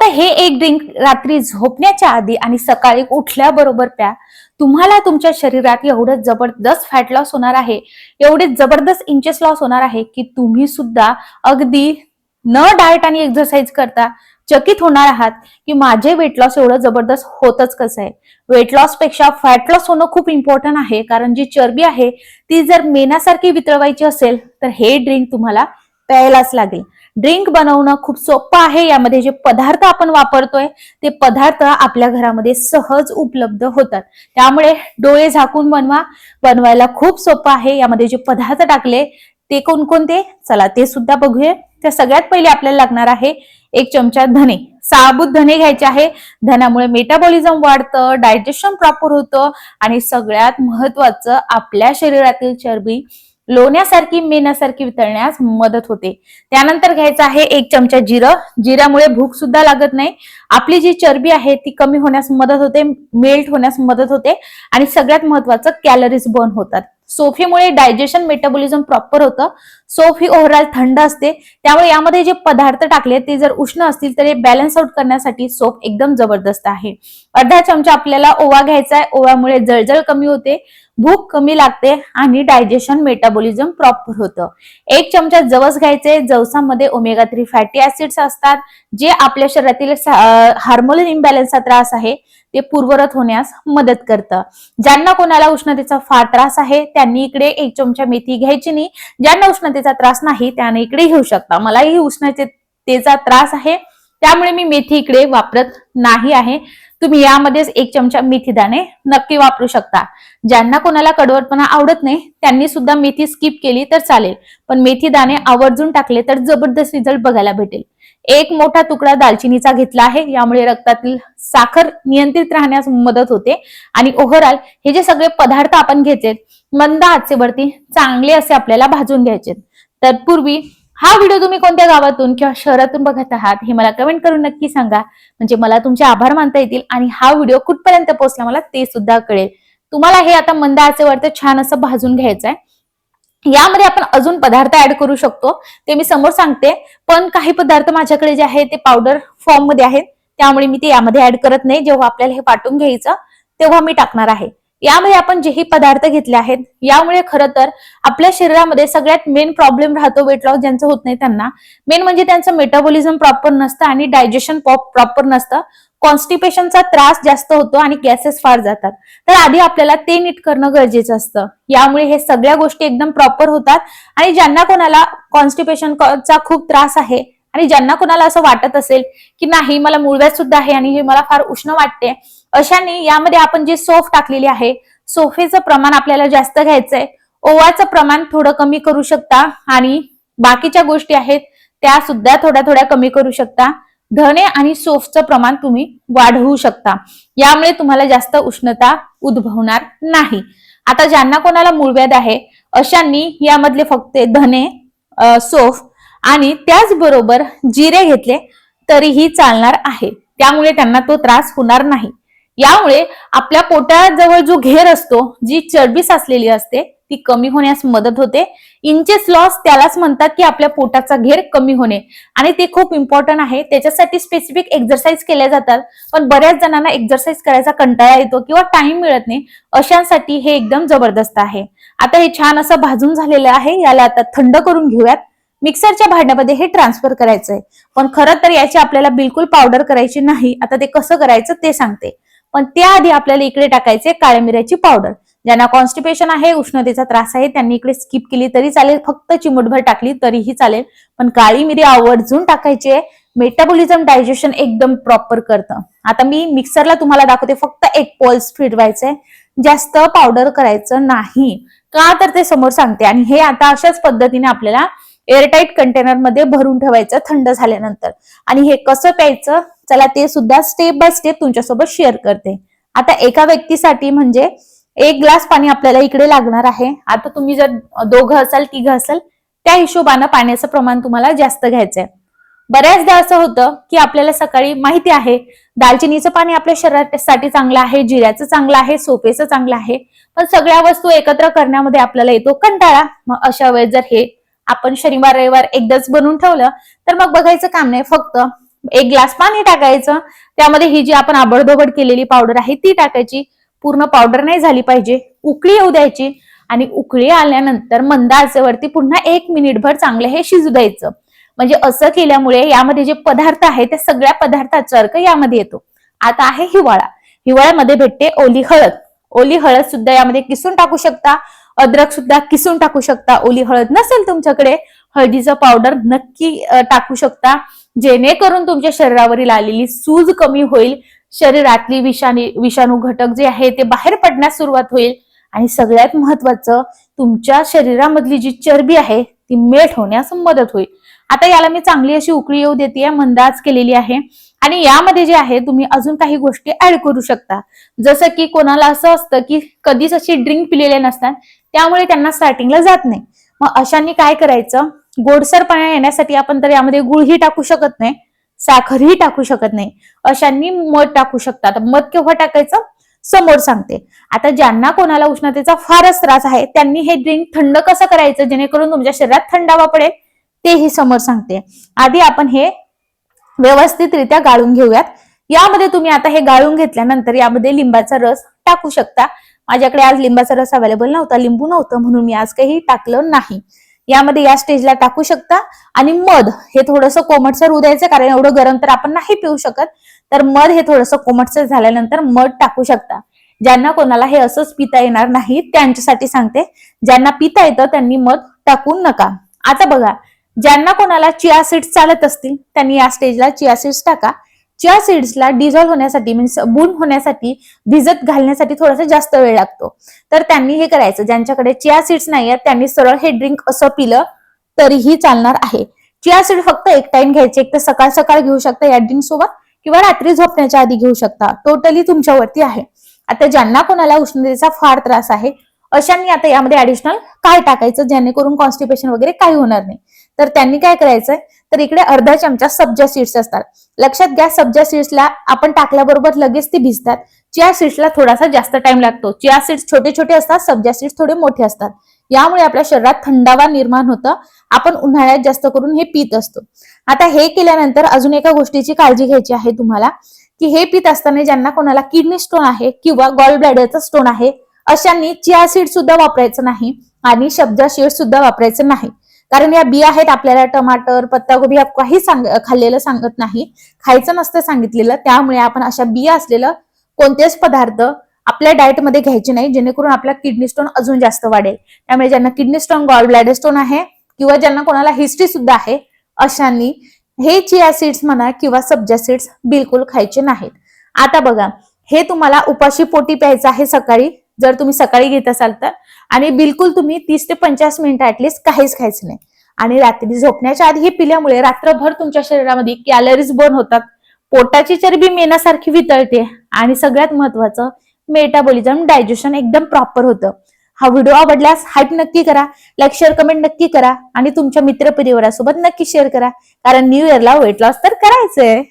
हे एक ड्रिंक रात्री झोपण्याच्या आधी आणि सकाळी उठल्याबरोबर प्या. तुम्हाला तुमच्या शरीरात एवढं जबरदस्त फॅट लॉस होणार आहे, एवढे जबरदस्त इंचेस लॉस होणार आहे की तुम्ही सुद्धा अगदी न डाएट आणि एक्सरसाइज करता चकित होणार आहात की माझे वेट लॉस एवढं जबरदस्त होतच कसं आहे. वेट लॉस पेक्षा फॅट लॉस होणं खूप इम्पॉर्टंट आहे, कारण जी चरबी आहे ती जर मेणासारखी वितळवायची असेल तर हे ड्रिंक तुम्हाला प्यायलाच लागेल. ड्रिंक बनवणं खूप सोपं आहे. यामध्ये जे पदार्थ आपण वापरतोय ते पदार्थ आपल्या घरामध्ये सहज उपलब्ध होतात, त्यामुळे डोळे झाकून बनवायला खूप सोपं आहे. यामध्ये जे पदार्थ टाकले ते कोणकोणते, चला ते सुद्धा बघूया. तर सगळ्यात पहिले आपल्याला लागणार आहे 1 चमचा धने. साबूत धने घ्यायचे आहे. धन्यामुळे मेटाबॉलिझम वाढतं, डायजेशन प्रॉपर होतं आणि सगळ्यात महत्वाचं आपल्या शरीरातील चरबी लोण्यासारखी मेणासारखी वितळण्यास मदत होते. त्यानंतर घ्यायचं आहे 1 चमचा जिरं. जिऱ्यामुळे भूक सुद्धा लागत नाही, आपली जी चरबी आहे ती कमी होण्यास मदत होते, मेल्ट होण्यास मदत होते आणि सगळ्यात महत्वाचं कॅलरीज बर्न होतात. सोफीमुळे डायजेशन मेटाबॉलिझम प्रॉपर होतं. सोफ ही ओव्हरऑल थंड असते, त्यामुळे यामध्ये जे पदार्थ टाकले ते जर उष्ण असतील तर हे बॅलन्स आउट करण्यासाठी सोफ एकदम जबरदस्त आहे. अर्धा चमचा आपल्याला ओवा घ्यायचा आहे. ओव्यामुळे जळजळ कमी होते, भूक कमी लागते आणि डायजेशन मेटाबॉलिझम प्रॉपर होतं. 1 चमचा जवस घ्यायचे. जवसामध्ये ओमेगा 3 फॅटी ऍसिड्स असतात, जे आपल्या शरीरातील हार्मोनल इम्बॅलन्सचा त्रास आहे ते पूर्ववत होण्यास मदत करतं. ज्यांना कोणाला उष्णतेचा फार त्रास आहे त्यांनी इकडे 1 चमचा मेथी घ्यायची नाही. ज्यांना उष्णतेचा त्रास नाही त्याने इकडे घेऊ शकता. मलाही उष्णतेचा त्रास आहे, त्यामुळे मी मेथी इकडे वापरत नाही आहे. तुम्ही यामध्येच 1 चमचा मेथी दाणे नक्की वापरू शकता. ज्यांना कोणाला कडवटपणा आवडत नाही त्यांनी सुद्धा मेथी स्किप केली तर चालेल, पण मेथी दाणे आवर्जून टाकले तर जबरदस्त रिझल्ट बघायला भेटेल. 1 मोठा तुकडा दालचिनीचा घेतला आहे. यामुळे रक्तातील साखर नियंत्रित राहण्यास मदत होते आणि ओव्हरऑल हे जे सगळे पदार्थ आपण घेतलेत मंद आचेवरती चांगले असे आपल्याला भाजून घ्यायचे. तत्पूर्वी हा व्हिडिओ तुम्ही कोणत्या गावातून किंवा शहरातून बघत आहात हे मला कमेंट करून नक्की सांगा, म्हणजे मला तुमचे आभार मानता येतील आणि हा व्हिडिओ कुठपर्यंत पोहोचला मला ते सुद्धा कळेल. तुम्हाला हे आता मंद आचेवरती छान असं भाजून घ्यायचंय. यामध्ये आपण अजून पदार्थ ऍड करू शकतो, ते मी समोर सांगते, पण काही पदार्थ माझ्याकडे जे आहे ते पावडर फॉर्म मध्ये आहेत, त्यामुळे मी ते यामध्ये ऍड करत नाही. जेव्हा आपल्याला हे पाटून घ्यायचं तेव्हा मी टाकणार आहे. यामध्ये आपण जेही पदार्थ घेतले आहेत यामुळे खरं तर आपल्या शरीरामध्ये सगळ्यात मेन प्रॉब्लेम राहतो वेट लॉस ज्यांचं होत नाही त्यांना, मेन म्हणजे त्यांचं मेटाबॉलिझम प्रॉपर नसतं आणि डायजेशन प्रॉपर नसतं. कॉन्स्टिपेशनचा त्रास जास्त होतो आणि गॅसेस फार जातात. तर आधी आपल्याला ते नीट करणं गरजेचं असतं. यामुळे हे सगळ्या गोष्टी एकदम प्रॉपर होतात आणि ज्यांना कोणाला कॉन्स्टिपेशनचा खूप त्रास आहे आणि ज्यांना कोणाला असं वाटत असेल की नाही मला मूळव्याध सुद्धा आहे आणि हे मला फार उष्ण वाटते, अशाने यामध्ये आपण जे सोफ टाकलेली आहे, सोफेचं प्रमाण आपल्याला जास्त घ्यायचंय. ओवाचं प्रमाण थोडं कमी करू शकता आणि बाकीच्या गोष्टी आहेत त्या सुद्धा थोड्या थोड्या कमी करू शकता. धने आणि सोफचं प्रमाण तुम्ही वाढवू शकता. यामुळे तुम्हाला जास्त उष्णता उद्भवणार नाही. आता ज्यांना कोणाला मूळव्याध आहे अशांनी यामधले फक्त धने, सोफ आणि त्याचबरोबर जिरे घेतले तरीही चालणार आहे, त्यामुळे त्यांना तो त्रास होणार नाही. यामुळे आपल्या पोटाजवळ जो घेर असतो, जी चरबी साचलेली असते ती कमी होण्यास मदत होते. इंचेस लॉस त्यालाच म्हणतात की आपल्या पोटाचा घेर कमी होणे, आणि ते खूप इम्पॉर्टंट आहे. त्याच्यासाठी स्पेसिफिक एक्सरसाइज केल्या जातात, पण बऱ्याच जणांना एक्सरसाइज करायचा कंटाळा येतो किंवा टाइम मिळत नाही, अशांसाठी हे एकदम जबरदस्त आहे. आता हे छान असं भाजून झालेलं आहे, याला आता थंड करून घेऊयात. मिक्सरच्या भांड्यामध्ये हे ट्रान्सफर करायचंय, पण खरं तर याची आपल्याला बिलकुल पावडर करायची नाही. आता ते कसं करायचं ते सांगते, पण त्याआधी आपल्याला इकडे टाकायचे काळ्या मिऱ्याची पावडर. ज्यांना कॉन्स्टिपेशन आहे, उष्णतेचा त्रास आहे, त्यांनी इकडे स्किप केली तरी चालेल, फक्त चिमूटभर टाकली तरीही चालेल, पण काळी मिरी आवर्जून टाकायची. मेटाबॉलिझम डायजेशन एकदम प्रॉपर करतं. आता मी मिक्सरला तुम्हाला दाखवते, फक्त 1 पल्स फिरवायचंय, जास्त पावडर करायचं नाही. का तर ते समोर सांगते. आणि हे आता अशाच पद्धतीने आपल्याला एअरटाईट कंटेनर मध्ये भरून ठेवायचं थंड झाल्यानंतर. आणि हे कसं प्यायचं चला ते सुद्धा स्टेप बाय स्टेप तुमच्यासोबत शेअर करते. आता एका व्यक्तीसाठी म्हणजे 1 ग्लास पाणी आपल्याला इकडे लागणार आहे. आता तुम्ही जर 2 असाल 3 असाल त्या हिशोबानं पाण्याचं प्रमाण तुम्हाला जास्त घ्यायचंय. बऱ्याचदा असं होतं की आपल्याला सकाळी माहिती आहे दालचिनीचं पाणी आपल्या शरीरासाठी चांगलं आहे, जिऱ्याचं चांगलं आहे, सोपेचं चांगलं आहे, पण सगळ्या वस्तू एकत्र करण्यामध्ये आपल्याला येतो कंटाळा. मग अशा वेळेस जर हे आपण शनिवार रविवार एकदाच बनवून ठेवलं तर मग बघायचं काम नाही. फक्त 1 ग्लास पाणी टाकायचं, त्यामध्ये ही जी आपण आबडधोबड केलेली पावडर आहे ती टाकायची. पूर्ण पावडर नाही झाली पाहिजे, उकळी येऊ द्यायची आणि उकळी आल्यानंतर मंद आचेवरती पुन्हा 1 मिनिटभर चांगलं हे शिजू द्यायचं. म्हणजे असं केल्यामुळे यामध्ये जे पदार्थ आहे त्या सगळ्या पदार्थाचा अर्क यामध्ये येतो. आता आहे हिवाळा. हिवाळ्यामध्ये भेटते ओली हळद. ओली हळद सुद्धा यामध्ये किसून टाकू शकता, अद्रक सुद्धा किसून टाकू शकता. ओली हळद नसेल तुमच्याकडे, हळदीचं पावडर नक्की टाकू शकता, जेणेकरून तुमच्या शरीरावरील आलेली सूज कमी होईल, शरीरातली विषाणू घटक जे आहे ते बाहेर पडण्यास सुरुवात होईल आणि सगळ्यात महत्वाचं तुमच्या शरीरामधली जी चरबी आहे ती मेल्ट होण्यास मदत होईल. आता याला मी चांगली अशी उकळी येऊ देते, मंद आच केलेली आहे आणि यामध्ये जे आहे तुम्ही अजून काही गोष्टी ऍड करू शकता. जसं की कोणाला असं असतं की कधीच अशी ड्रिंक पिलेले नसतात, त्यामुळे त्यांना स्टार्टिंगला जात नाही. मग अशांनी काय करायचं, गोडसरपणा येण्यासाठी आपण तर यामध्ये गुळही टाकू शकत नाही, साखरही टाकू शकत नाही. अशांनी मध टाकू शकतात. मध केव्हा टाकायचं समोर सांगते. आता ज्यांना कोणाला उष्णतेचा फारच त्रास आहे त्यांनी हे ड्रिंक थंड कसं करायचं जेणेकरून तुमच्या शरीरात थंडावा पडेल तेही समोर सांगते. आधी आपण हे व्यवस्थितरित्या गाळून घेऊयात. यामध्ये तुम्ही आता हे गाळून घेतल्यानंतर यामध्ये लिंबाचा रस टाकू शकता. माझ्याकडे आज लिंबाचा रस अवेलेबल नव्हता, लिंबू नव्हतं, म्हणून मी आज काही टाकलं नाही. यामध्ये या स्टेजला टाकू शकता आणि मध हे थोडंसं कोमटसर होऊ द्यायचं, कारण एवढं गरम तर आपण नाही पिऊ शकत. तर मध हे थोडंसं कोमटसर झाल्यानंतर मध टाकू शकता. ज्यांना कोणाला हे असंच पिता येणार नाही त्यांच्यासाठी सांगते, ज्यांना पिता येतं त्यांनी मध टाकू नका. आता बघा, ज्यांना कोणाला चिया सीड्स चालत असतील त्यांनी या स्टेजला चिया सीड्स टाका. चिया सीड्सला डिझॉल्व्ह होण्यासाठी मीन्स बून होण्यासाठी, भिजत घालण्यासाठी थोडासा जास्त वेळ लागतो. तर त्यांनी हे करायचं, ज्यांच्याकडे चिया सीड्स नाही आहेत त्यांनी सरळ हे ड्रिंक असं पिलं तरीही चालणार आहे. चिया सीड फक्त एक टाइम घ्यायचे, एक तर सकाळ सकाळ घेऊ शकता या ड्रिंक सोबत किंवा रात्री झोपण्याच्या आधी घेऊ शकता. टोटली तुमच्यावरती आहे. आता ज्यांना कोणाला उष्णतेचा फार त्रास आहे अशांनी आता यामध्ये ऍडिशनल काय टाकायचं जेणेकरून कॉन्स्टिपेशन वगैरे काही होणार नाही. तर त्यांनी काय करायचंय, तर इकडे अर्धा चमचा सब्जा सीड्स असतात. लक्षात घ्या, सब्जा सीड्सला आपण टाकल्याबरोबर लगेच ती भिजतात. चिया सीड्सला थोडासा जास्त टाइम लागतो. चिया सीड्स छोटे छोटे असतात, सब्जा सीड्स थोडे मोठे असतात. यामुळे आपल्या शरीरात थंडावा निर्माण होतं. आपण उन्हाळ्यात जास्त करून हे पीत असतो. आता हे केल्यानंतर अजून एका गोष्टीची काळजी घ्यायची आहे तुम्हाला, की हे पीत असताना ज्यांना कोणाला किडनी स्टोन आहे किंवा गॉल ब्लॅडरचा स्टोन आहे अशांनी चिया सीड सुद्धा वापरायचं नाही आणि सब्जा सीड सुद्धा वापरायचं नाही. कारण या बिया आहेत, आपल्याला टमाटर, पत्तागोबी काही खाल्लेलं सांगत नाही, खायचं नसतं सांगितलेलं. त्यामुळे आपण अशा बिया असलेलं कोणतेच पदार्थ आपल्या डाएटमध्ये घ्यायचे नाही, जेणेकरून आपला किडनी स्टोन अजून जास्त वाढेल. त्यामुळे ज्यांना kidney stone, gall bladder stone आहे किंवा ज्यांना कोणाला हिस्ट्री सुद्धा आहे अशांनी हे चिया सीड्स म्हणा किंवा सब्जा सीड्स बिलकुल खायचे नाहीत. आता बघा, हे तुम्हाला उपाशी पोटी प्यायचं आहे सकाळी, जर तुम्ही सकाळी घेत असाल तर, आणि बिलकुल तुम्ही 30 ते 50 मिनिटं ऍटलीस्ट काहीच खायचं नाही. आणि रात्री झोपण्याच्या आधी हे पिल्यामुळे रात्रभर तुमच्या शरीरामध्ये कॅलरीज बर्न होतात, पोटाची चरबी मेणासारखी वितळते आणि सगळ्यात महत्वाचं मेटाबॉलिझम, डायजेशन एकदम प्रॉपर होतं. हा व्हिडिओ आवडल्यास हाईप नक्की करा, लाईक शेअर कमेंट नक्की करा आणि तुमच्या मित्रपरिवारासोबत नक्की शेअर करा, कारण न्यू इयरला वेट लॉस तर करायचंय.